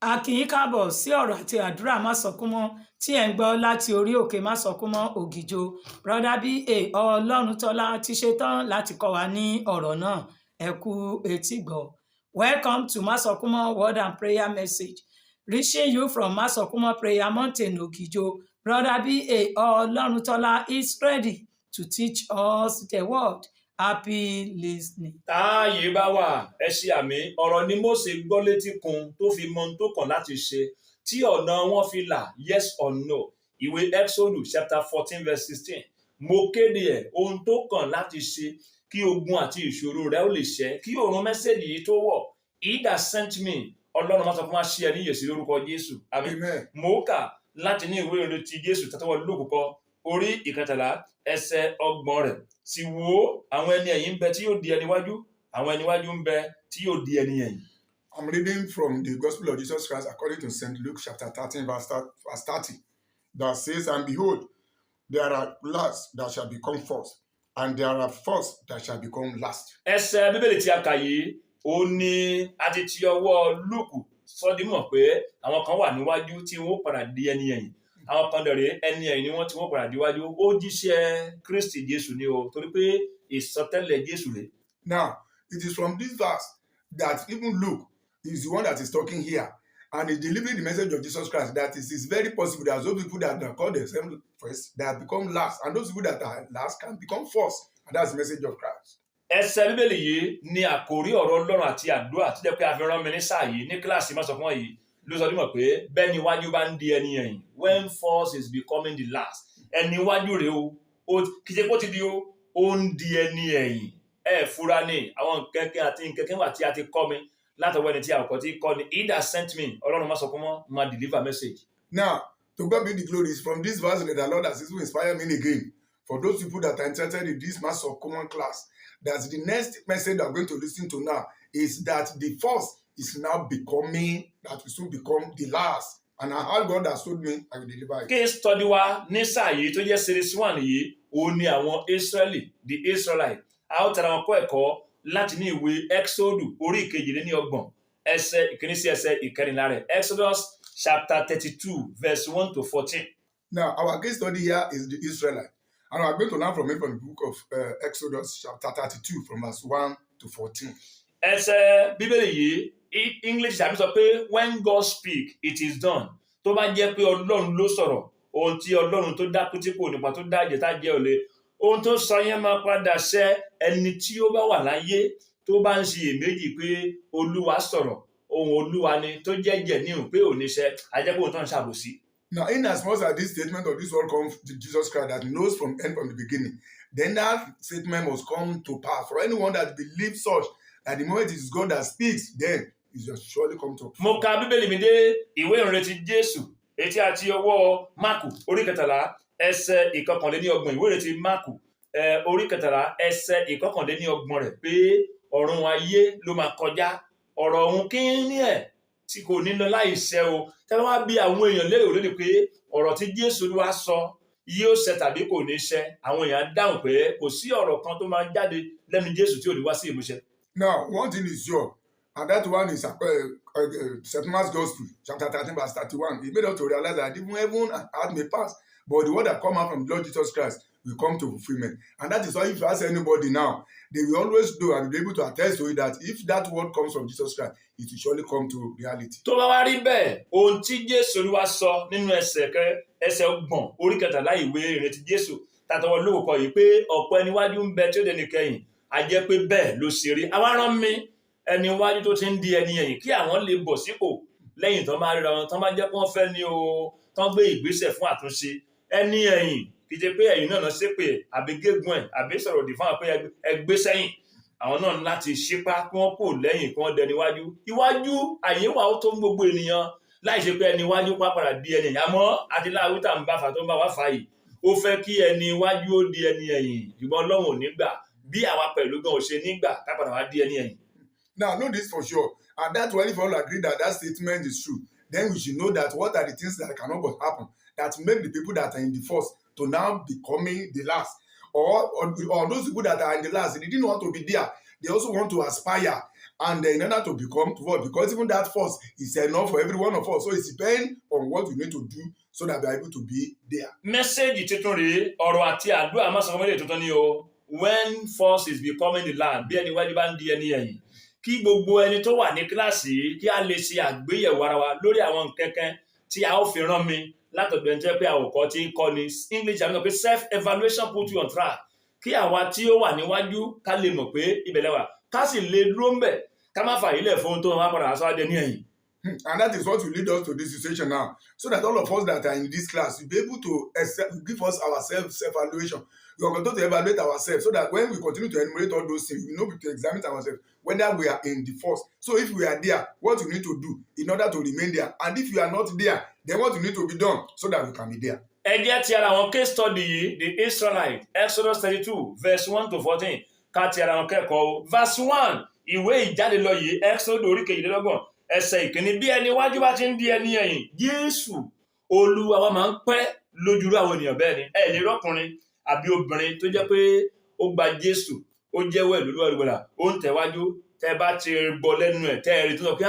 A kí yín káàbọ̀ sí ọ̀rọ̀ àti àdúrà Másọkúnmọ́ tí ẹ̀ ń gbọ́ láti orí òkè Másọkúnmọ́ Ògìjò. Brother B.A. Ọlọ́runtọ́lá ti ṣetán láti kọ́ wa ní ọ̀rọ̀ náà. Ẹ kú etígbọ̀. Welcome to Másọkúnmọ́ Word and Prayer Message. Reaching you from Másọkúnmọ́ Prayer Mountain Ògìjò. Brother B.A. Ọlọ́runtọ́lá is ready to teach us the word. Happy listening. Táàyè bá wà ẹ ṣe àmì ọ̀rọ̀ ni Mósè gbọ́ létí kun tó fi mọ ohun tó kàn láti ṣe tí ọ̀nà wọn fi là yes or no. Ìwé Exodus chapter 14 verse 16. Mo kéde ẹ̀ ohun tó kàn láti ṣe kí ogun àti ìṣòro rẹ ó lè ṣẹ kí òrùn mẹ́sẹ̀gì yìí tó wọ̀. He that sent me Ọlọ́run máa sọ fún wa ṣe ẹ níyèsí lórúkọ Jésù. Àmín. Mo kà láti ní ìwé ìròyìn ti Jésù tàtàwọ̀ lókùkọ orí ìkẹtàlá ẹsẹ̀ ọgbọ̀n rẹ̀. Sì wò àwọn ẹni ẹ̀yìn ń bẹ tí yóò di ẹni wájú àwọn ẹni wájú ń bẹ tí yóò di ẹni ẹ̀yìn. I'm reading from the Gospel of Jesus Christ according to St. Luke chapter 13 verse 30 that says, and behold, there are last that shall become first, and there are first that shall become last. Ẹsẹ̀ Bíbélì tí a kà yìí ó ní a ti ti ọwọ́ Lúùkù sọdímọ̀ pé àwọn kan wà níwájú tí wọ́n padà di ẹni ẹ̀yìn. Àwọn kan dẹ̀rẹ̀ ẹni ẹ̀yìn ni wọ́n tí wọ́n padà díwájú ó jíṣẹ́ Kristi Jésù ni o torí pé ìsọtẹ́lẹ̀ Jésù rẹ̀. Now, it is from this verse that even Luke is the one that is talking here and is delivering the message of Jesus Christ that it is very possible that those people that are called themselves first, that become last, and those people that are last can become first, and that's the message of Christ. Ẹsẹ̀ Bíbélì yìí ni àkòrí ọ̀rọ̀ Ọlọ́run àti àdúrà tí jẹ́ pé a fi rán mi ní sáà yìí ní kíláàsì Másọkúnmọ́ yìí ló sọ dímọ̀ pé bẹ́ẹ̀ni iwájú bá ń di ẹni ẹ̀yìn when first is becoming the last ẹni iwájú rẹ̀ o kìí ṣe kó ti di ó ń di ẹni ẹ̀yìn ẹ fura ní àwọn kẹ̀kẹ́ àti kẹ̀kẹ́ wà tí a ti kọ́ mi látọwọ́ ẹni tí a kọ́ ti kọ́ ni he that sent me Ọlọ́run Másọkúnmọ́ máa deliver message. Now, to God be the glory, is from this verse that the Lord has inspired me again for those people that are interested in this Másọkúnmọ́ class that the next message I'm going to listen to now is that the first is now becoming, that will soon become the last. And how God has told me, I will deliver it. Case study wa ní sáà yìí tó jẹ́ series 1 yìí, ó ní àwọn Israeli, the Israelite. A ó tẹ̀ra wọn kọ́ ẹ̀kọ́ láti ní ìwé Exodus orí ìkejìléníọgbọ̀n ẹsẹ̀ ìkíní sí ẹsẹ̀ ìkẹrìnlá rẹ̀. Exodus chapter 32 verse 1 to 14. Now, our case study here is the Israelite. And we are going to learn from it from the book of Exodus chapter 32 from verse 1 to 14. Ẹsẹ̀ Bíbélì yìí English àbí sọ pé when God speak it is done. Tó bá jẹ́ pé Ọlọ́run ló sọ̀rọ̀ ohun tí Ọlọ́run tó dá kútí kò nípa tó dá ẹ̀jẹ̀ tá jẹ́ òle ohun tó sọ yẹn máa padà ṣẹ ẹni tí ó bá wà láyé tó bá ń ṣiyèméjì pé Olúwa sọ̀rọ̀ ohun Olúwa ni tó jẹ́jẹ̀ ní òun pé ò ní ṣẹ àjẹpọ̀ òun tó ń ṣàbòsí. Now, in as much as this statement of this word comes to Jesus Christ that knows from end from the beginning, then that statement must come to pass for anyone that believes such that the moment it is God that speaks, then it will surely come to pass. Mo ka Bíbélì mi dé ìwé ìrètí Jésù etí àti ọwọ́ Máàkù orí kẹtàlá ẹsẹ̀ ìkọkànléníọgbọ̀n ìwé ìrètí Máàkù orí kẹtàlá ẹsẹ̀ ìkọkànléníọgbọ̀n rẹ̀ pé ọ̀run ayé ló máa kọjá ọ̀rọ̀ ọ̀hún kíní ẹ̀ tí kò ní lọ láì ṣẹ o tẹ́lẹ̀ wá bí àwọn èèyàn lérò lónìí pé ọ̀rọ̀ tí Jésù wá sọ yóò ṣẹ tàbí kò ní ṣẹ àwọn èèyàn dáhùn pé kò sí ọ̀rọ̀ kan tó máa jáde lẹ́nu Jésù tí ò ní wá sí ìmúṣẹ. Now, one thing is sure, and that one is St. Mark's Gospel, chapter 13, verse 31. He made us to realize that even heaven and earth may pass, but the word that come out from the Lord Jesus Christ will come to fulfillment. And that is why if you ask anybody now, they will always know and be able to attest to it that if that word comes from Jesus Christ, it will surely come to reality. Tó bá wá rí bẹ́ẹ̀ ohun tí Jésù wá sọ nínú ẹsẹ̀ ọgbọ̀n orí kẹtàlá ìwé ìrètí Jésù tàtọwọ́ lóòkọ yìí pé ọ̀pọ̀ ẹni wájú ń bẹ tí ó dẹni kẹ́yìn a jẹ́ pé bẹ́ẹ̀ ló ṣe rí. Àwa rán mi ẹni wájú tó ti ń di ẹni ẹ̀yìn kí àwọn lè bọ̀ sípò lẹ́yìn tán máa ríra wọn tán bá jẹ́ pé wọ́n fẹ́ ní o tán gbé ìgbésẹ̀ fún àtúnṣe ẹni ẹ̀yìn kì í ṣe pé ẹ̀yìn náà ṣépè àbí gégùn ẹ̀ àbí sọ̀rọ̀ òdì fún àwọn pé ẹgbẹ́ sẹ́yìn àwọn náà láti ṣípá kí wọ́n kò lẹ́yìn kí wọ́n dẹni wájú iwájú àyè wà ó tó ń gbogbo ènìyàn láì ṣe pé ẹni wájú pápára di ẹni ẹ̀yìn àmọ́ adíláwí tá à ń bá fà tó ń bá wá fà yìí ó fẹ́ kí ẹni wájú ó di ẹni ẹ̀yìn ṣùgbọ́n Ọlọ́run ò ní gbà bí àwa pẹ̀lú gan ò ṣe nígbà kápadà wá di ẹni ẹ̀yìn. Now, know this for sure, and that's why if all agree that that statement is true, then we should know that what are the things that cannot but happen that make the people that are in the first to now becoming the last, or those people that are in the last, they didn't want to be there, they also want to aspire, And in order to become what, because even that force is enough for every one of us. So it depends on what we need to do so that we are able to be there. Mẹ́sẹ̀gì tuntun rèé, ọ̀rọ̀ àti àdúrà má sọ fún mílíọ̀nù tuntun ni o. When force is becoming the land, bí ẹni wájú bá ń di ẹni ẹ̀yìn. Kí gbogbo ẹni tó wà ní kíláàsì yìí kí a lè ṣe àgbéyẹ̀wò ara wa lórí àwọn nǹkankan tí a ó fi rán mi látọ̀dọ̀ ẹni tó yẹ pé àwòkọ́ tí ń kọ́ ni. English àmì náà pé self-evaluation put you on track. Kí àwa tí ó wà níwájú ká lè mọ̀ pé ibẹ̀ lẹ́wà ká sì lè dúró ń bẹ̀ ká má fàyè lẹ̀ fún tó wọn padà aṣọ adé ní ẹ̀yìn. And that is what will lead us to this situation now. So that all of us that are in this class will be able to give us our self-evaluation. We are going to evaluate ourselves so that when we continue to enumerate all those things, we know to examine ourselves whether we are in the force. So if we are there, what we need to do in order to remain there. And if you are not there, then what we need to be done so that we can be there. Ẹ jẹ́ ti ara wọn case study yìí, the Israelite, Exodus 32, verse 1 to 14, ká ti ara wọn kẹ́kọ̀ọ́. Verse 1, ìwé ìjáde lọ yìí, Exodus orí kejìlélọ́gbọ̀n, ẹsẹ̀ ìkíní, bí ẹni wájú bá ti ń di ẹni ẹ̀yìn, Jésù Olúwa wa máa ń pẹ́ lójúrú àwọn ènìyàn bẹ́ẹ̀ ni. Ẹ lè rọ́kùnrin àbí obìnrin tó jẹ́ pé ó gba Jésù, ó jẹ́wọ́ ẹ̀ lólúwa olùgbàlà, ó ń tẹ̀wájú, tẹ́ bá ti gbọ́ lẹ́nu ẹ̀, tẹ́ ẹ rí tó sọ pé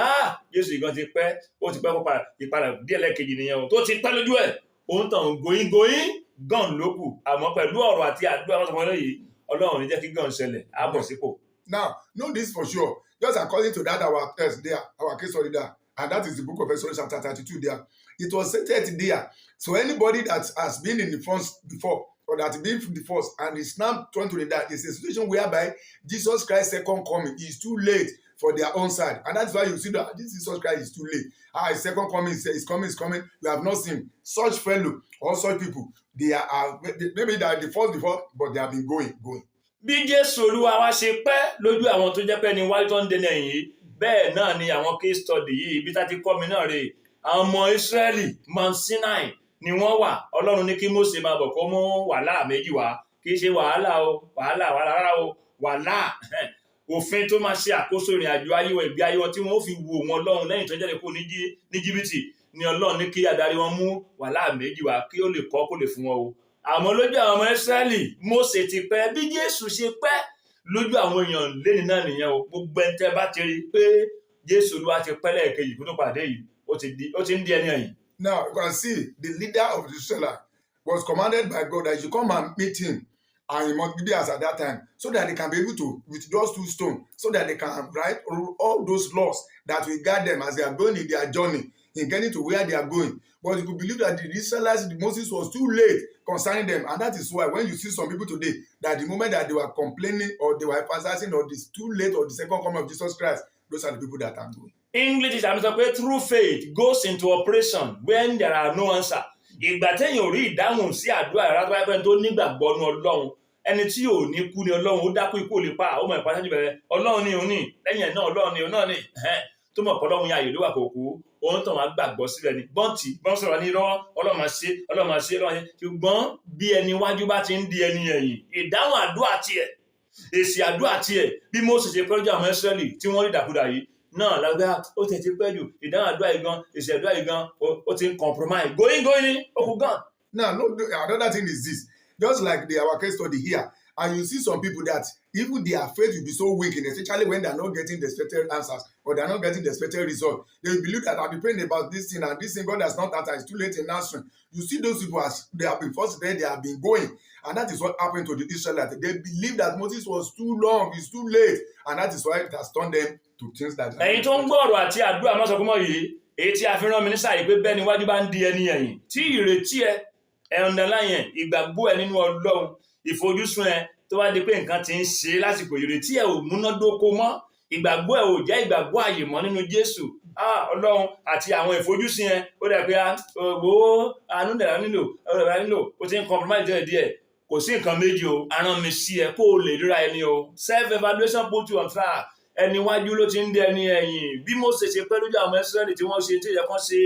Jésù ìgan ti pẹ́, ó ti pẹ́ kó ìpadà díẹ̀ lẹ́ẹ̀kejì nìyẹn o, tó ti pẹ́ lójú ẹ̀, ó ń tàn goyín gan lókù, àmọ́ pẹ̀lú ọ̀rọ̀ àti àdúrà wọn sọ fún yìí, Ọlọ́run ní jẹ́ kí gan ṣẹlẹ̀, á bọ̀ sípò. Now, know this for sure. Just according to that, our case study there, and that is the book of Exodus chapter 32 there. It was stated there. So anybody that has been in the front before, or that has been in the first, and is now trying to that, is a situation whereby Jesus Christ's second coming is too late for their own side. And that's why you see that this Jesus Christ is too late. His second coming is coming. We have not seen such fellow or such people. They are maybe they are the first before, but they have been going. Bí Jésù Olúwa wa ṣe pẹ́ lójú àwọn tó jẹ́ pé ní wájú tó ń dẹni ẹ̀yìn yìí, bẹ́ẹ̀ náà ni àwọn case study yìí ibi tá ti kọ́ mi náà rèé. Àwọn ọmọ Ísírẹ́lì Mount Sinai ni wọ́n wà. Ọlọ́run ní kí Mósè máa bọ̀ kó mú wàhálà méjì wá. Kì í ṣe wàhálà rárá o, wàhálà òfin tó máa ṣe àkóso ìrìn àjò ayé wọn ìgbé ayé wọn tí wọ́n fi wo wọn Ọlọ́run lẹ́yìn tó jáde kó ní Íjíbítì ni Ọlọ́run ní kí adarí wọn mú wàhálà méjì wá kí ó lè kọ́ kó lè fún wọn o. Àmọ́ lójú àwọn ọmọ Ísírẹ́lì Mósè ti pẹ́ bí Jésù ṣe pẹ́ lójú àwọn èèyàn lẹ́ni náà nìyẹn o. Gbogbo ẹni tẹ́ bá ti rí pé Jésù Olúwa ti pẹ́ lẹ́ẹ̀kejì kó tó pàdé yìí ó ti ń di ẹni ẹ̀yìn. Now you can see the leader of the Israelites was commanded by God that you come and meet him, and he must be there as at that time, so that they can be able to, with just 2 stones, so that they can write all those laws that will guide them as they are going in their journey, in getting to where they are going. But you could believe that the Israelites, Moses was too late concerning them, and that is why when you see some people today, that the moment that they were complaining or they were emphasizing on this too late or the second coming of Jesus Christ, those are the people that are going. English is pé true faith goes into operation when there are no answer. Ìgbà téèyàn ò rí ìdáhùn sí àdúrà rárá tó bá pẹ́ tó nígbàgbọ́ nínú Ọlọ́run, ẹni tí ò ní kú ni Ọlọ́run, ó dákú ikú ò lè pa, ó mọ̀ ìpàdé sáájú bẹ̀rẹ̀ Ọlọ́run ni òun ní lẹ́yìn ẹ̀ náà Ọlọ́run ni òun náà ní tó mọ̀ pọ̀ Ọlọ́run yà yìí ló wà kò kú, òun tàn wá gbàgbọ́ sílẹ̀ ní bọ́ǹtì bọ́n sọ̀rọ̀ ní irọ́ Ọlọ́run máa ṣe ṣùgbọ́n bí ẹni wájú bá ti ń di ẹni ẹ̀yìn, ìdáhùn àdúrà tiẹ̀, èsì àdúrà tiẹ̀ bí Mósè ṣe pẹ́ lójú àwọn Ísírẹ́lì tí wọ́n rí dàkúdà yìí náà lágbá ó tẹ̀ ti pẹ́ jù ìdáhùn àdúrà yìí gan èsì àdúrà yìí gan ó ti ń compromise going ní okùn gan. Now, another thing is this, just like our case study here, and you see some people that even their faith will be so weak, especially when they are not getting the expected answers or they are not getting the expected result. They believe that I've been praying about this thing and this thing God has not answered, it's too late in answering. You see those people as they have been forced there, they have been going, and that is what happened to the Israelites. They believe that Moses was too long, it's too late, and that is why it has turned them to things that. Ẹ̀yin tó ń gbọ́ ọ̀rọ̀ àti àdúrà má sọ fún mọ́ yìí, èyí tí a fi rán mi ní sáà yìí pé bẹ́ẹ̀ ni wájú bá ń di ẹni ẹ̀yìn tí ìrètí underline ìgbàgbọ́ ẹ nínú Ọlọ́run, ìfojúsùn ẹ tó wá di pé nǹkan ti ń ṣe lásìkò ìrètí ẹ ò múnádóko mọ́, ìgbàgbọ́ ẹ ò jẹ́ ìgbàgbọ́ àyè mọ́ nínú Jésù Ọlọ́run àti àwọn ìfojúsùn ẹ ó dà pé ògbó àánú dẹ̀rẹ̀ nílò ó ti ń compromise díẹ̀ kò sí nǹkan méjì o, aràn mi sí ẹ kó o lè ríra ẹni o, self evaluation put you on track. Ẹni wájú ló ti ń dẹ ẹni ẹ̀yìn bí Mósè ṣe pẹ́ lójú àwọn Ísírẹ́lì tí wọ́n ṣe tí ìyẹn kan ṣe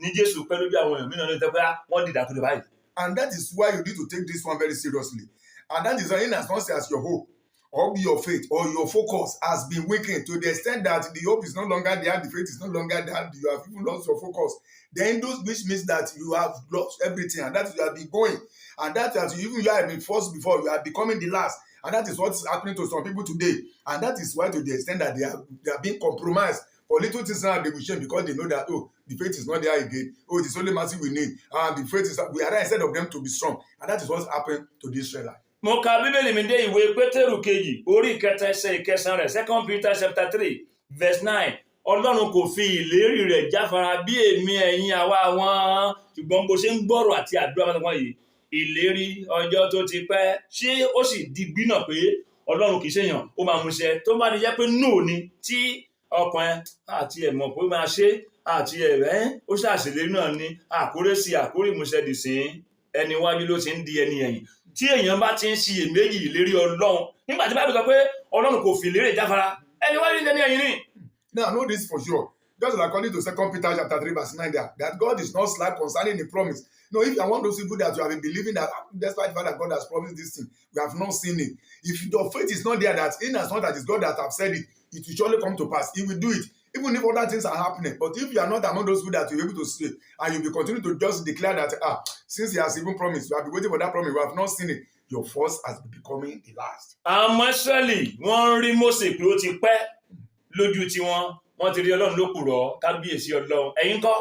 ní Jésù pẹ́ lójú àwọn èèyàn mìíràn ló tẹ́ pé wọ́n dìdàkudà báyìí. And that is why you need to take this one very seriously. And that is why in as much as your hope or your faith or your focus has been weakened to the extent that the hope is no longer there, the faith is no longer there, you have even lost your focus, then which means that you have lost everything, and that you have been going, and that as you have been first before, you are becoming the last, And that is what's happening to some people today. And that is why, to the extent that they are being compromised for little things now, they will shame because they know that, oh, the faith is not there again. Oh, it is only mercy we need. And the faith is, we are there instead of them to be strong. And that is what's happened to the Israelites. Mo ka Bíbélì mi dé ìwé Pétérù kejì orí ìkẹta ẹsẹ̀ ìkẹsàn rẹ̀ 2 Peter chapter 3 verse 9. Ọlọ́run kò fi ìlérí rẹ̀ jáfara bí èmi ẹ̀yin àwa wọn, ṣùgbọ́n bó ṣe ń gbọ́rọ̀ àti àdúrà wọn yìí, ìlérí ọjọ́ tó ti pẹ́, ṣé ó sì di gbínà pé Ọlọ́run kì í ṣèyàn ó máa mú ṣẹ tó bá ní jẹ́ pé no ni tí ọkàn àti ẹ̀mọ̀ pé máa ṣe àti ẹ̀rẹ́ ó ṣàṣèlérí náà ní àkórésí àkórìmúṣẹ dìsín ẹni wájú ló ti ń di ẹni ẹ̀yìn. Tí èèyàn bá ti ń ṣiyèméjì ìlérí Ọlọ́run nígbà tí Báíbù sọ pé Ọlọ́run kò fi ìlérí jáfara, ẹni wájú ní ẹni ẹ̀yìn ni. Now, know this for sure. Just according to 2 Peter chapter 3 verse 9 there, that God is not slack concerning the promise. No, if you are one of those people that you have been believing that despite the fact that God has promised this thing, we have not seen it. If your faith is not there, that in as much as it's God that have said it, it will surely come to pass. He will do it, even if other things are happening. But if you are not among those people that you're able to see, and you'll be continuing to just declare that, since he has even promised, you have been waiting for that promise, we have not seen it, your first has been becoming the last. Àwọn Ísírẹ́lì wọ́n rí Mósè pé ó ti pẹ́ lójú tiwọn, wọ́n ti rí Ọlọ́run lópùrọ́, kábíyèsí Ọlọ́run. Ẹ̀yin kọ́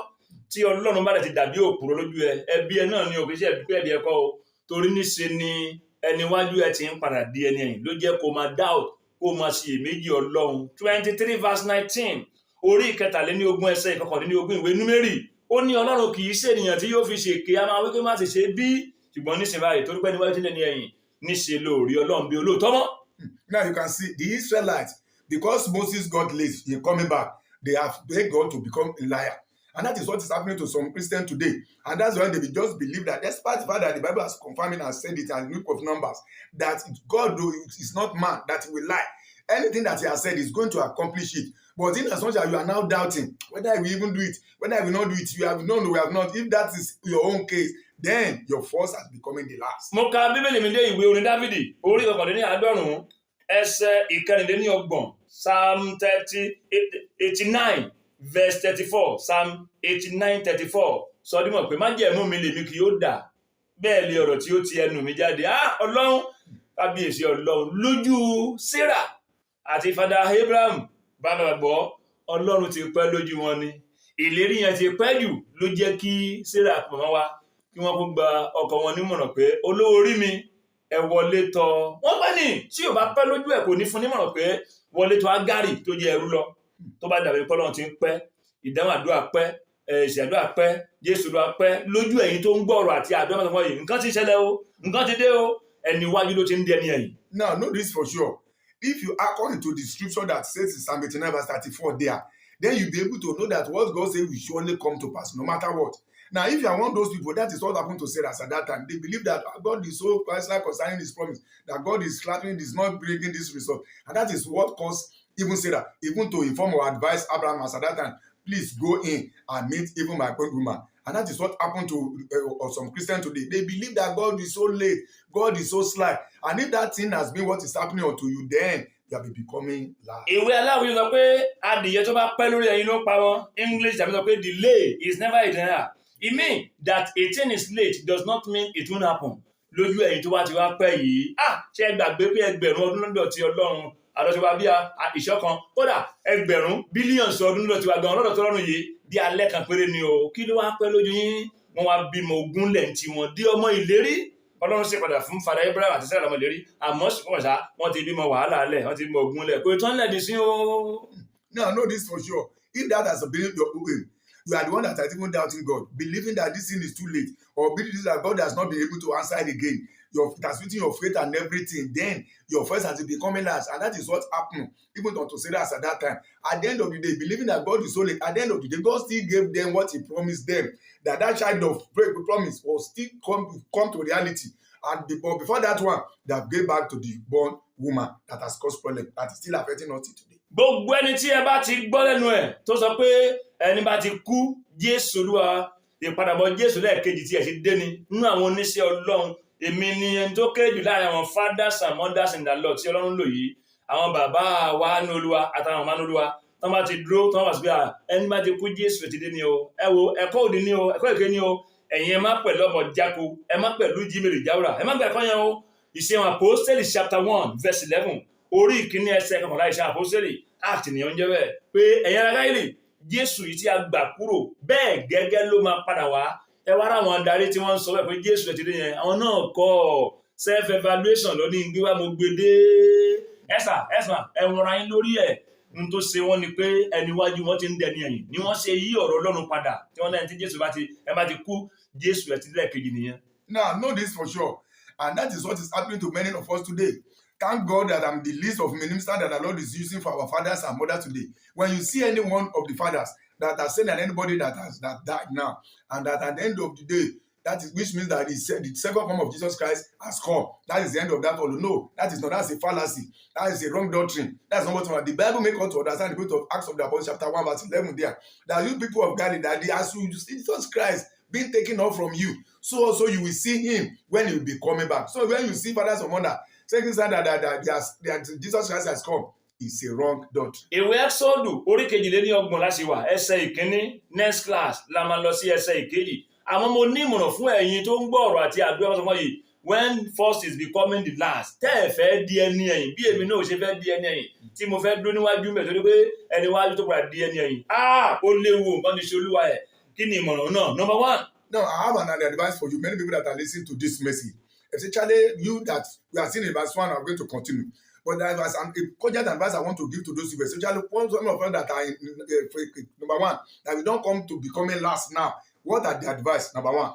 tí Ọlọ́run bá dẹ̀ ti dàbí òpùrọ́ lójú ẹ, ẹbí ẹ náà ni òkèṣẹ́ ẹbí ẹ̀kọ́ o, torí níṣe ni ẹni wájú ẹ ti ń padà di ẹni ẹ̀yìn ló jẹ́ kó máa doubt, kó máa ṣiyèméjì Ọlọ́run. 23 verse 19 orí ìkẹtàléníogún ẹsẹ̀ ìkọkànléníogún ìwé Númérì, ó ní Ọlọ́run kì í ṣe ènìyàn tí yóò fi ṣèké a máa wí pé má ti ṣe bí, ṣùgbọ́n níṣe báyìí torí pé ẹni wájú ti lẹ́ni ẹ̀yìn níṣe lórí Ọlọ́run bí olóòótọ́ mọ́. Now you can see the Israelites, because Moses got late in coming back, they have begged God to become a liar. And that is what is happening to some Christians today. And that's why they will just believe that despite the fact that the Bible has confirmed it and said it in the book of Numbers, that God is not man, that he will lie. Anything that he has said is going to accomplish it. But in as much as you are now doubting whether he will even do it, whether he will not do it, you have known, we have not. If that is your own case, then your first has becoming the last. Mo ka Bíbélì mi dé ìwé orin Dáfídì orí ìkọkànléníàádọ́rùn-ún ẹsẹ̀ ìkẹrìnléníọgbọ̀n Psalm 89 verse 34 Psalm 89:34 sọ dímọ̀ pé májẹ̀mú mi lèmi kì yóò dà bẹ́ẹ̀ lé ọ̀rọ̀ tí ó ti ẹnu mi jáde. Ọlọ́run kábíyèsí Ọlọ́run lójú Sarah àti fada Abraham bá gbọ́ Ọlọ́run ti pẹ́ lójú wọn ni ìlérí yẹn ti pẹ́ jù ló jẹ́ kí Sarah pọ̀ mọ́ wa kí wọ́n kó gba ọkọ wọn nímọ̀ràn pé olówó orí mi ẹ wọlé tọ̀ wọ́n pẹ́ ní tí ò bá pẹ́ lójú ẹ̀ kò ní fún nímọ̀ràn pé wọlé tọ̀ Ágárì tó jẹ́ ẹrú lọ tó bá dàbí pọ́lọ́run ti ń pẹ́ ìdáhùn àdúrà pẹ́ èsì àdúrà pẹ́ Jésù lọ pẹ́ lójú ẹ̀yin tó ń gbọ́rọ̀ àti àdúrà mọ́tò wọ̀nyí nǹkan ti ṣẹlẹ̀ o nǹkan ti dé o ẹni wájú ló ti ń dé ẹni ẹ̀yìn. Now know this for sure. If you according to the scripture that says in Psalm 89 verse 34 there, then you'll be able to know that what God says will surely come to pass no matter what. Now, if you are one of those people, that is what happened to Sarah at that time. They believe that God is so personal concerning his promise, that God is flattering, is not bringing this result. And that is what caused even Sarah, even to inform or advise Abraham at that time, please go in and meet even my woman. And that is what happened to some Christians today. They believe that God is so late, God is so sly. And if that thing has been what is happening unto you, then you will be becoming loud. Ìwé Aláwìyé sọ pé adìyẹ tó bá pẹ́ lórí ẹyin ló pa wọn. English tàbí sọ pé delay is never a denial. It means that a thing is late does not mean it won't happen. Lójú ẹ̀yin tó bá ti wá pẹ́ yìí, ṣé ẹ gbàgbé pé ẹgbẹ̀rún ọdún lọ́dọ̀ ti Ọlọ́run àdọ́síwá bí ìṣọ̀kan kódà ẹgbẹ̀rún bílíọ̀nù ọdún lọ́dọ̀ ti wá gan lọ́dọ̀ tó lọ́run yìí bí alẹ́ kan péré ni o. Kí ló wá pẹ́ lójú yín? Wọ́n wá bímọ ogún lẹ́ǹtì wọn dé ọmọ ìlérí. Ọlọ́run ṣe padà fún fada Abraham àti Sarah ọmọ ìlérí àmọ́ ṣùgbọ́n ṣá wọ́n ti bímọ wàhálà lẹ̀ wọ́n ti bímọ ogún lẹ̀ kò tán lẹ́ẹ̀dì sí o. Now know this for sure. If that has been your way, you are the one that has even doubting God, believing that this thing is too late, or believing that God has not been able to answer it again. It has written your faith and everything. Then your first has become last, and that is what happened even unto Sarah at that time. At the end of the day, believing that God is so late, at the end of the day, God still gave them what He promised them. That child of promise will still come to reality. And before that one, they have gave back to the born woman that has caused problem that is still affecting us today. Gbogbo ẹni tí ẹ bá ti gbọ́ lẹ́nu ẹ̀ tó sọ pé ẹni bá ti kú Jésù Olúwa ìpadàbọ̀ Jésù lẹ́ẹ̀kejì tí ẹ̀ ti dé ni nínú àwọn oníṣẹ́ Ọlọ́run èmi ni ẹni tó kéré jù láàrin àwọn fathers and mothers in the Lord tí Ọlọ́run lò yìí àwọn bàbá wa ní Olúwa àtàwọn ọmọ ní Olúwa tán bá ti dúró tán bá sì pé ẹni bá ti kú Jésù ti dé ni o ẹ wo ẹ̀kọ́ òdì ni o ẹ̀kọ́ èké ni o ẹ̀yin ẹ má pẹ̀lú ọmọ jáko ẹ má pẹ̀lú jímèrè jáwúrà ẹ má gbà ẹ̀kọ́ yẹn o Ìṣe àwọn Àpọ́stélì chapter 1 verse 11 orí ìkíní ẹsẹ̀ kọkànlá Ìṣe Àpọ́stélì act ni ó ń jẹ́ bẹ́ẹ̀ pé ẹ̀yin ará Ísírẹ́lì Jésù yìí tí a gbà kúrò bẹ́ẹ̀ gẹ́gẹ́ ló máa padà wá. Ẹ wá ráwọn adarí tí wọ́n ń sọ bẹ́ẹ̀ pé Jésù ẹ̀ ti dé yẹn àwọn náà kọ́ self evaluation lọ ní gbé wá mo gbé dé ẹ̀sà ẹ̀wọ̀n ara yín lórí ẹ̀ n tó ṣe wọ́n ni pé ẹni wájú wọn ti ń dẹni ẹ̀yìn ni wọ́n ṣe yí ọ̀rọ̀ Ọlọ́run padà tí wọ́n lẹ́yìn tí Jésù bá ti kú Jésù ẹ̀ ti lẹ́ẹ̀kejì nìyẹn. Now, know this for sure, and that is what is happening to many of us today. Thank God that I'm the list of ministers that the Lord is using for our fathers and mothers today. When you see any one of the fathers that are saying that anybody that died now, and that at the end of the day, that is which means that the second coming of Jesus Christ has come. That is the end of that all. No, that is not. That's a fallacy. That is a wrong doctrine. That's not what the Bible makes us to understand. The book of Acts of the Apostles, chapter 1, verse 11. There, that you people of Galilee, that as you see Jesus Christ being taken off from you, so also you will see him when he will be coming back. So when you see fathers or mother saying that Jesus Christ has come, it's a wrong doctrine. Ìwé Ẹ́xọ́dù orí kejìlélọ́gbọ̀n láti wà ẹsẹ̀ ìkíní next class la máa lọ sí ẹsẹ̀ ìkejì. Àwọn mo ní ìmọ̀ràn fún ẹ̀yin tó ń gbọ́ ọ̀rọ̀ àti àdúrà wọn sọ fún yìí when first is becoming the last tẹ́ ẹ̀ fẹ́ di ẹni ẹ̀yìn bí èmi náà ṣe fẹ́ di ẹni ẹ̀yìn tí mo fẹ́ dúró níwájú mẹ́ torí pé ẹni wájú tó padà di ẹni ẹ̀yìn ó léwu nǹkan ní ṣe olúwa ẹ̀. Kí ni ìmọ̀ràn náà? Number one. Now, I have an advice for you. Many people that are listening to this message, especially you that we are seeing in verse 1, I'm going to continue. But there was a cogent advice I want to give to those people, especially some of them that are in number one, that we don't come to becoming last now. What are the advice? Number one.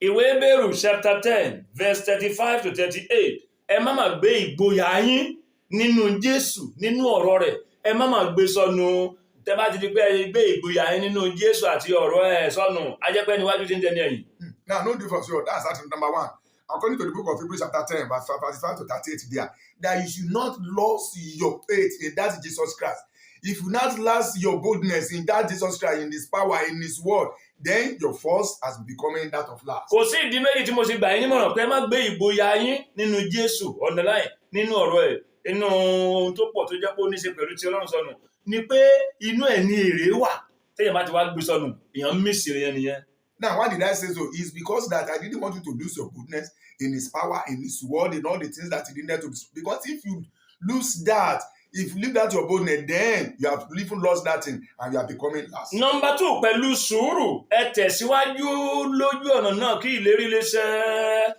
Ìwé Hébérù chapter 10 verse 35 to 38. Ẹ má máa gbé ìgboyà yín nínú Jésù nínú ọ̀rọ̀ rẹ̀. Ẹ má máa gbé sọnù. Tẹ́ bá ti di pé ẹ gbé ìgboyà yín nínú Jésù àti ọ̀rọ̀ ẹ̀ sọnù. A jẹ́ pé níwájú ti ń dẹni ẹ̀yìn. Now, no difference. That's actually number one. According to the book of Hebrews chapter 10, verse 5 to 38 there, that you should not lose your faith in that Jesus Christ. If you not lose your boldness in that Jesus Christ, in his power, in his word, then your force has becoming that of last. Kò sí ìdí méjì tí mo ṣe gbà yín nímọ̀ràn pé ẹ má gbé ìgboyà yín nínú Jésù online nínú ọ̀rọ̀ ẹ̀ nínú ohun tó pọ̀ tó jẹ́ pé ó ní ṣe pẹ̀lú ti Ọlọ́run sọnù ni pé inú ẹ̀ ní èrè wà téèyàn bá ti wá gbé sọnù èèyàn mísì rẹ̀ yẹn nìyẹn. Now, why did I say so? It's because that I didn't want you to lose your goodness in his power, in his word, in all the things that he needed to do. Because if you lose that, if you leave that your boldness, then you have even lost that thing and you are becoming last. Number 2, pẹ̀lú sùúrù ẹ tẹ̀síwájú lójú ọ̀nà náà kí ìlérí lè ṣẹ.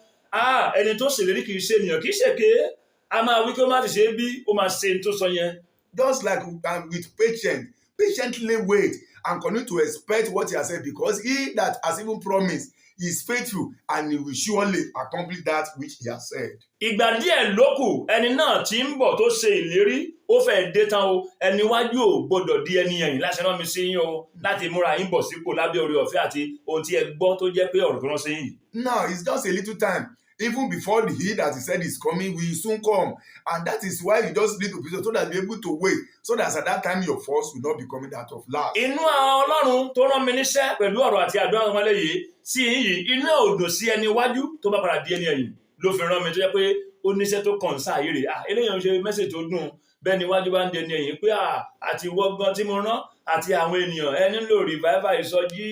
Ẹni tó ṣèlérí kì í ṣe ènìyàn kì í ṣèké. A máa wí kí ó má ti ṣe é bí ó máa ṣe ní tó sọ yẹn. Just like with patience, patiently wait and continue to expect what he has said, because he that has even promised is faithful and he will surely accomplish that which he has said. Ìgbà díẹ̀ ló kù ẹni náà tí ń bọ̀ tó ṣe ìlérí ó fẹ́ dé tán o ẹni wájú ò gbọdọ̀ di ẹni ẹ̀yìn láṣẹ rán mi sí yín o láti múra yín bọ̀ sípò lábẹ́ oore ọ̀fẹ́ àti ohun tí ẹ gbọ́ tó jẹ́ pé ọ̀rọ̀ tó rán sí yín. Now it's just a little time. Even before the he that he said is coming, will soon come. And that is why you just need to be so that you're able to wait. So that at that time your force will not be coming out of last. Inú àwọn Ọlọ́run tó rán mi níṣẹ́ pẹ̀lú ọ̀rọ̀ àti àdúrà wọn léyìí sí yìí inú ẹ̀ ò dùn sí ẹni wájú tó bá padà di ẹni ẹ̀yìn ló fi rán mi tó jẹ́ pé ó níṣẹ́ tó kàn sáàyè rẹ̀. Eléyìí ń ṣe mẹ́sẹ̀ tó dùn bẹ́ẹ̀ ni wájú bá ń dẹni ẹ̀yìn pé àti wọ́gbọ́n tí mo rán àti àwọn ènìyàn ẹ nílò revival ìsọjí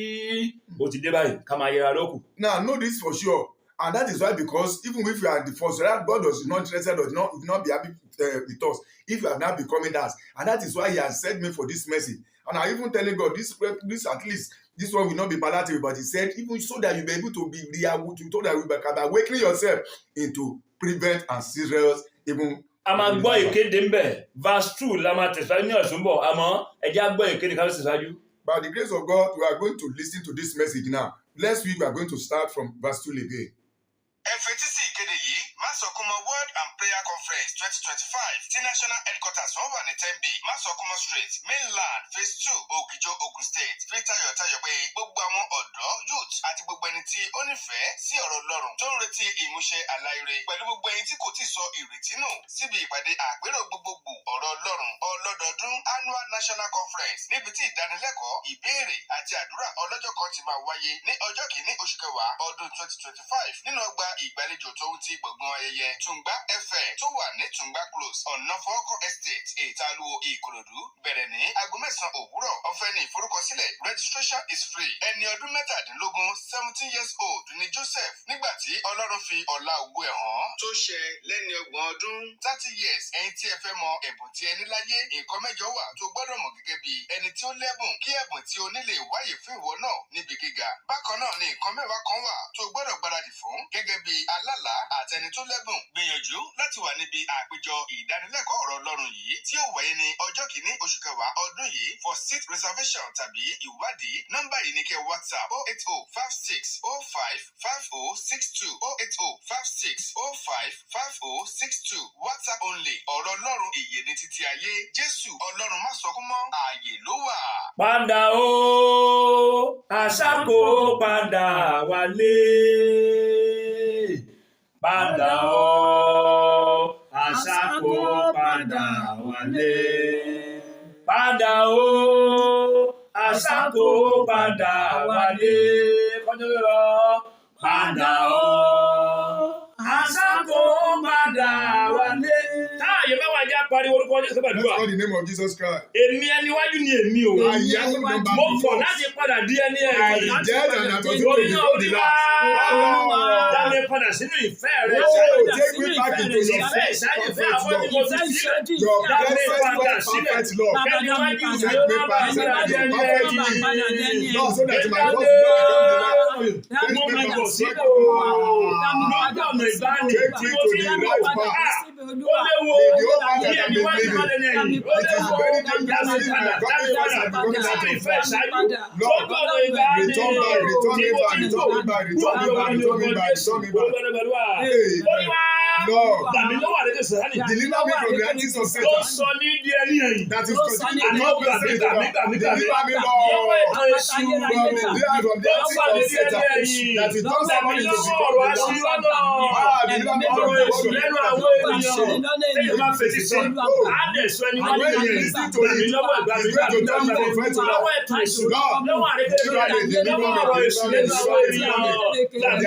ó ti dé báyìí ká máa yẹra lókù. Now know this for sure. And that is why, because even if you are the first, that God is not interested or will not be happy with us if you have not becoming that. And that is why he has sent me for this message. And I even telling God, this at least, this one will not be palatable, but he said, even so that you'll be able to be real, so that you can awaken yourself into prevent and serious even. A máa gbọ́ ìkéde ń bẹ̀, verse 2 la máa tẹ̀síwájú ní ọ̀sùn bọ̀, àmọ́ ẹ jẹ́ á gbọ́ ìkéde ká ló tẹ̀síwájú. By the grace of God, we are going to listen to this message now. Next week, we are going to start from verse 2 again. FATC ìkéde yìí Masokumo Word and Prayer Conference 2025 tí National Headquarters wọn wà ní 10B Masokumo Street Mainland Phase 2 Ògìjò Ogun State fi tayọ̀tayọ̀ pé gbogbo àwọn ọ̀dọ́ youth àti gbogbo ẹni tí ó nífẹ̀ẹ́ sí ọ̀rọ̀ Ọlọ́run tó ń retí ìmúṣẹ àlàyé pẹ̀lú gbogbo ẹni tí kò tí sọ ìrètí nù síbi ìpàdé àpérò gbogbogbò ọ̀rọ̀ Ọlọ́run ọlọ́dọọdún annual national conference níbi tí ìdánilẹ́kọ̀ọ́ ìbéèrè àti àdúrà ọlọ́jọ́ kan ti máa wáyé ní ọjọ́ kìíní oṣù kẹwàá ọdún 2025 nínú ọgbà ìgbàlejò tó ń ti gbọ̀ngàn ayẹyẹ Tùngbá FM tó wà ní Tùngbá close ọ̀nàfọ́kọ́ estate ìtàlùwò Ìkòròdú bẹ̀rẹ̀ ní aago 9 òwúrọ̀. Ọ̀fẹ́ ni ìforúkọsílẹ̀, registration is free. Ẹni ọdún 17 17 years old ni Joseph nígbà tí Ọlọ́run fi ọlá ògo ẹ̀ hàn tó ṣẹ lẹ́ni 30 ọdún 30 years. Ẹ̀yin tí ẹ fẹ́ mọ ẹ̀bùn tí ẹ ní láyé, nǹkan mẹ́jọ wà tó gbọ́dọ̀ mọ̀ gẹ́gẹ́ bí ẹni tí ó lẹ́bùn kí ẹ̀bùn tí o ní lè wáyé fún ìwọ náà níbi gíga. Bákan náà ni nǹkan mẹ́wàá kan wà tó gbọ́dọ̀ gbáradì fún gẹ́gẹ́ bí alálàá àtẹni tó lẹ́bùn. Gbìyànjú láti wà níbi àpéjọ ìdánilẹ́kọ̀ọ́ ọ̀rọ̀ Ọlọ́run yìí tí ó wáyé ní ọjọ́ kìíní oṣù kẹwàá ọdún yìí. For seat reservation tàbí ìwádìí, nọ́mbà yìí ní kẹ́ WhatsApp 08056055062 08056055062. WhatsApp only. Ọ̀rọ̀ Ọlọ́run ìyè ní títí ayé. Jésù Ọlọ́run má sọkún mọ́, ààyè ló wà. Padà o, àṣàkó padà wálé. Padà o, àṣàkó padà wálé. Padà o, àṣàkó padà wálé. Kọjú lọ. Padà o, àṣàkó padà wálé. Táyé mẹ́wàá jẹ́ pariwo orúkọ Jésù pẹ̀lú Let's wa. call the name of Jesus Christ. Èmi ẹni wájú ni èmi o. I am number Mo fọ̀ one. láti padà di ẹni I ẹ̀yìn. dead and I was Orí going to náà go orí the wá. last. Dá mi padà sínú ìfẹ́ rẹ. Oh, take me back into your Ìfẹ́ ìṣáájú ìfẹ́ àwọn tí mo ti sílẹ̀. Your Dá mi blessed padà Lord, sílẹ̀. perfect Lord. Kẹ́ni wájú Set ìṣẹ́ me máa bá back, mi set padà me di ẹni perfect ẹ̀yìn. Lord, so that my voice will not become the last. Mo máa bọ̀ sípò. Lọ́jọ́ ọ̀nà ìbáni tí mo ti ń bọ̀ wá. Ó léwo bí ẹni wájú máa lẹ́nu ẹ̀yìn. Ó léwo dá mi padà sínú ìfẹ́ ìṣáájú. Lọ́jọ́ ọ̀nà ìbáni tí mo ti ń bọ̀. Lord, Dàbí lọ́wọ́ àdéhùn sàránì. deliver me from the hands of Tó Satan. sọ ní di ẹni ẹ̀yìn. That is continuing Àná to not gbàgbé bless gbàgbé me. gbàgbé Deliver gbàgbé. me, Lọ́wọ́ Lord. ẹ̀kan èṣù. From the hands of the Tó antics sọ ní of di ẹni Satan. ẹ̀yìn. That is not Dàbí somebody to lọ́wọ́ become ọ̀rọ̀ the last. àṣìlọ́nà. Deliver me from Ọ̀rọ̀ the èṣù lẹ́nu àwọn ènìyàn. Téèyàn máa fèsì sí. Á dẹ̀ sọ ẹni wájú When you ẹ̀yìn. listen to Dàbí it, lọ́wọ́ ìgbàgbé it's going to turn you from friend to lọ́wọ́ love. ẹ̀kan èṣù. Lord, Lọ́wọ́ àrékérekè. Lọ́wọ́ ọ̀rọ̀ èṣù lẹ́nu àwọn ènìyàn. Dàbí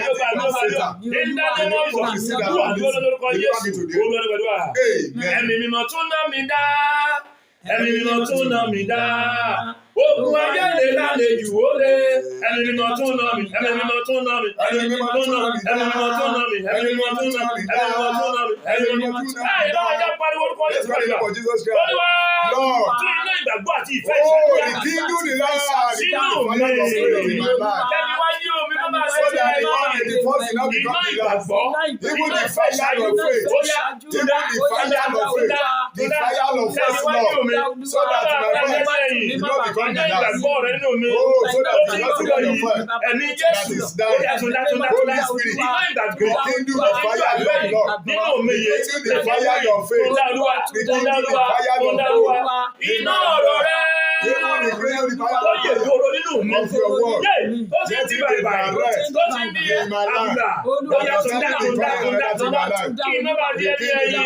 ẹ̀mí mímọ́ tún ná mi dá, ẹ̀mí mímọ́ tún ná mi dá. Ogun ayé lè lálejò ó lé. Ẹ̀mí mímọ́ tún ná mi, ẹ̀mí mímọ́ tún ná mi, ẹ̀mí mímọ́ tún ná mi, ẹ̀mí mímọ́ tún ná mi, ẹ̀mí mímọ́ tún ná mi, ẹ̀mí mímọ́ tún ná mi, ẹ̀mí mímọ́ tún ná mi. Ẹ ìlọ́wọ́ ajá pariwo orúkọ let's Jésù call the pẹ̀lú. name of Jesus Christ. Olúwa Lord. tún iná ìgbàgbọ́ àti ìfẹ́ Oh, ìṣẹ́jú rekindle the light, rekindle the fire of faith in my life. Kẹ́mi wájú omi má máa So ṣe that ṣe the one in the first will not iná become the last. ìgbàgbọ́, Even the fire of faith, ó yá even the fire of faith, the fire of faith, Lord, so that my voice will not become the last. ìgbàgbọ́ rẹ nínú mi. Oh, so that Ó the ti Lord gbúdọ̀ will yìí. not Ẹ̀mí Jésù. that is Ó yá tún dá tún dá tún dá. Holy Spirit, Iná ìgbàgbọ́. rekindle the fire of your Lord. Nínú mi yé. Rekindle the fire of faith. Tó dá Olúwa. Tó dá Olúwa. Tó dá Olúwa. Iná ọ̀rọ̀ rẹ. Even rekindle the fire Ó of yè faith. kóró nínú mi. Of your word. Yé. Ó ti ń di bàìbàì. Ó ti ń di àbùdá. Ó yá tún dá tún dá tún dá tún dá. Kí iná bá di ẹni ẹ̀yìn.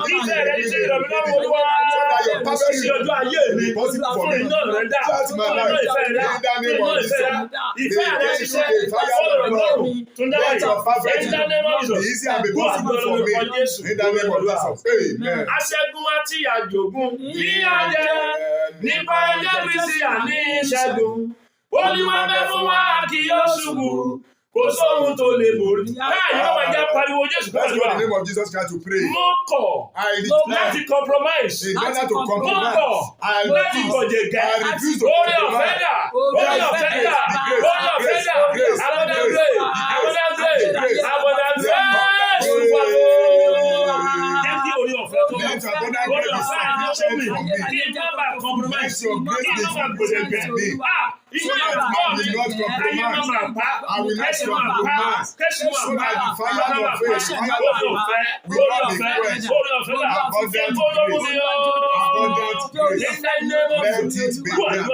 Kí ìfẹ́ rẹ ṣe ìrọ̀mí náà Olúwa. Sí ojú ayé mi. Fún iná rẹ dá. Fún iná ìfẹ́ rẹ dá. Fún iná ìfẹ́ rẹ dá. Ìfẹ́ rẹ ṣiṣẹ́. Fọ́lọ̀ lọ́rùn. Tún dá báyìí. In the name of Jesus. Easy and be possible for me. In the name of Jesus. Amen. Aṣẹ́gun àti àjògùn ní ajẹ́ nípa ẹjẹ́ Kristi àní ìṣẹ́gun. Olúwa bẹ́ fún wa kì yóò ṣubú. Kò sóhun tó lè borí. Báyìí wọ́n máa já pariwo Jésù Let's pẹ̀lú go wa. in the name of Jesus Christ to pray. Mo kọ̀ I láti declare compromise. in order to Mo compromise. kọ̀ I láti gbọ̀jẹ̀gẹ́. I refuse to Orí ọ̀fẹ́ compromise. dà. Orí ọ̀fẹ́ dà. Orí ọ̀fẹ́ dà. Abundant grace. Abundant grace. Abundant grace. Olúwa ló. Jẹ́ kí orí ọ̀fẹ́ tó Let wà. abundant Orí grace ọ̀fẹ́ be àjọ sufficient mi. for me. Kí n má bàa compromise. Let your grace Kí n be má bàa gbọ̀jẹ̀gẹ́. sufficient for me. Iná will not compromise. I will not compromise. So that the fire of faith, will not be quenched. Abundant grace. Let it be done.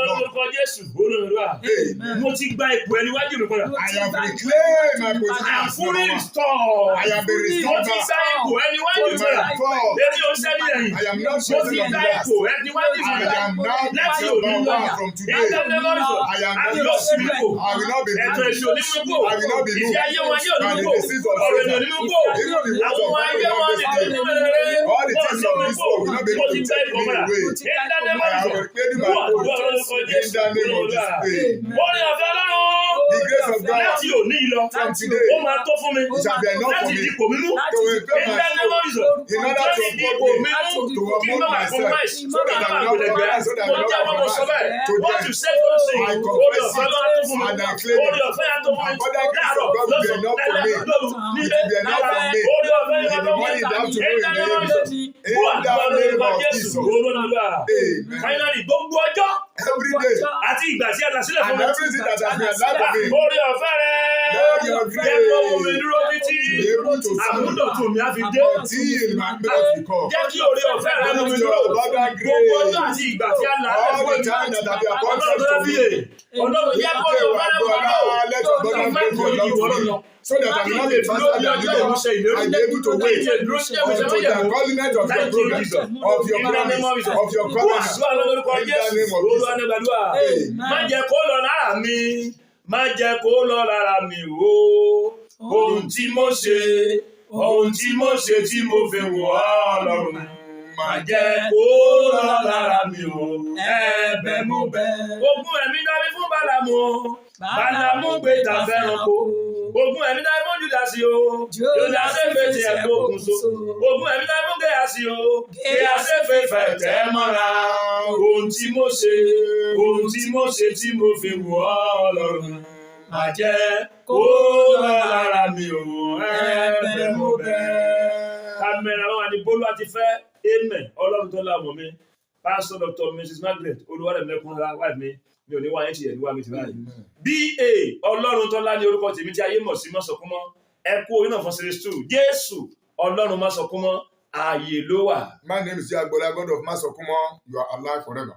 Mo ti gba ipò ẹni wájú mi padà. I have reclaimed my position. I am fully restored. I have been Mo restored ti gba ipò ẹni wájú mi to my padà. fall. Èmi ò sẹ́ni ẹ̀yìn. I am not Mo ti chosen of the gba last. ipò ẹni wájú mi I padà. am now Láti the òní number lọ. one from today. Ìdánilẹ́mọ̀sọ̀. I am Àbí not yóò sí mi kò. I will not be Ẹ̀tọ́ moved. èṣù onímú kò. I will not be moved. Ìfẹ́ ayé wọn yóò By ní the kò. disease of Ọ̀rọ̀ Satan. ènìyàn ní kò. Even the words of Àwọn God ayé will wọn not ní be kò. taken. All the things of this world will not be Mo able ti to gba take ipò me padà. away. I have Ìdánilẹ́mọ̀sọ̀. reclaimed my Wọ́n post àdúrà lórúkọ in Jésù. the name of Jesus. Wọ́n ní ọ̀fẹ́ Ọlọ́run. The grace of God Láti òní lọ. from today Ó máa tó fún mi. it shall be enough for Láti me dipò mímú. to repay my soul in order to Dipò uphold me, mímú. to Kí n má uphold máa myself, compromise. so that I will not compromise, so that I Mo will jẹ́ not ọmọ sọ compromise. bẹ́ẹ̀. To What them, you say don't say. I Orí confess ọ̀fẹ́ it, lọ́wọ́ tó fún mi. and I claim Orí it. ọ̀fẹ́ yà tó fún mi. Abundant grace of Láàárọ̀ God will be lọ́sàn-án enough for me. lẹ́lẹ́ lóru nílé It will be enough lára. for me. Orí ọ̀fẹ́ yà In tó the fún mi. morning, down to In the name of Jesus. In Who has the done name it of for Jesus? Jesus. Olólùwà. Amen. Finally, gbogbo ọjọ́ Every day, àti ìgbà tí a là sílẹ̀ fún and mi. everything that has been allowed for me, Orí ọ̀fẹ́ rẹ̀. Lord, your grace, Jẹ́ kó mú mi dúró títí. to be able to Àmúdọ̀tún mi á fi dé. until my miracle will come. Jẹ́ kí orí ọ̀fẹ́ rẹ̀ mú mi dúró. Abundant Gbogbo ọjọ́ grace. àti ìgbà tí a là All sílẹ̀ the fún time mi. that I be appointed Ọlọ́run to fi me. yè. Ọlọ́run jẹ́ kó orí ọ̀fẹ́ rẹ̀ mú mi dúró. Let your abundant grace be enough to me, so that I will not be faster than you and be able to wait until the accomplishment of your program, of your promise, of your covenant. In the name of Jesus. Má jẹ́ kó lọ lára mi, má jẹ́ kó lọ lára mi o. Ohun tí mo ṣe, ohun tí mo ṣe tí mo fi wọ̀ ọ́ lọ́rùn. Má jẹ́ kó lọ lára mi o. Ẹ̀bẹ̀ mo bẹ̀. Ogun ẹ̀mí dárí fún Bálámù o. Bálámù gbé ta fẹ́ranko. Ogun ẹ̀mí dárí fún Júdásì o. Júdásì fèsì ẹ̀kọ́ okùn so. Ogun ẹ̀mí dárí fún Géhásì o. Géhásì fèfẹ̀ tẹ́ mọ́ra. Ohun tí mo ṣe, ohun tí mo ṣe tí mo fi wọ̀ ọ́ lọ́rùn. Má jẹ́ kó lọ lára mi o. Ẹ̀bẹ̀ mo bẹ̀. Kámẹ́rà wà ní Bólú àti fẹ́. Amen. Ọlọ́run tó lámọ̀ mi. Pastor Dr. Mrs. Margaret Olúwarẹ̀mílẹ́kùnrin wife mi ò ní wá yẹn ti yẹ̀ ní wá mi ti báyìí. B.A. Ọlọ́run tó lá ní orúkọ tèmi tí ayé mọ̀ sí Mọ́sọ̀kúnmọ́. Ẹ kú orí náà fún series 2. Jésù Ọlọ́run Mọ́sọ̀kúnmọ́ ààyè ló wà. My name is Agbola, God of Masokumo. You are alive forever.